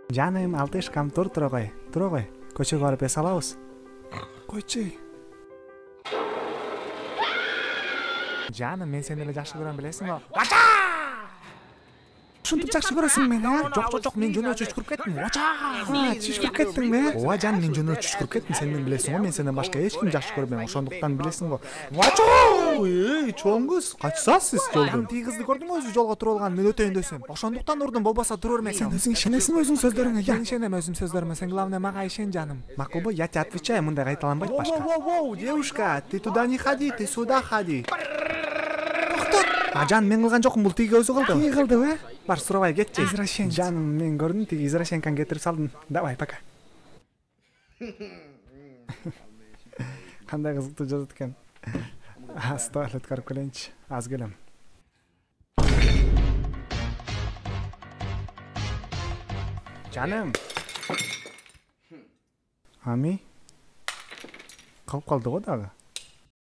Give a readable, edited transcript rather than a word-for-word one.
Жаным, алтышкам, тура кой. Көчөгө барып эс алабыз. Койчу. Жаным, мен сени эле жакшы көрөм, билесиңби? Ушинтип жакшы көрөсүң мени, а? Жок, мен жөнөчө түшкүрүп кеттим. Түшкүрүп кеттиңби? Ооба, жан, мен жөнөчө түшкүрүп кеттим. Сен мени билесиң го, мен сенден башка эч кимди жакшы көрбөйм. Ошондуктан билесиң го. Эй, чоң кыз, качсасыз жолдон. Тиги кызды көрдүңбү, өзү жолго туруп алган, мен өтөйүн десем. Ошондуктан урдум, болбосо тура бермек. Сен өзүң ишенесиңби өзүң сөздөрүңө? Мен ишенем өзүм сөздөрүмө. Сен главное мага ишен, жаным. Макулбу? Я тебе отвечаю, мындай кайталанбайт башка. Воу, девушка, ты туда не ходи, ты сюда ходи. Жан, мен кылган жокмун, бул тиги өзү кылды. Тиги кылдыбы? Бар, сурабай кетчи. Извращенец. Жаным, мен көрдүм, тиги извращенканы кетирип салдым. Давай, пока. Кандай кызыктуу жазат экен. Туалет карып келейинчи. Аз келем. Жаным. Ами? Калып калды го дагы.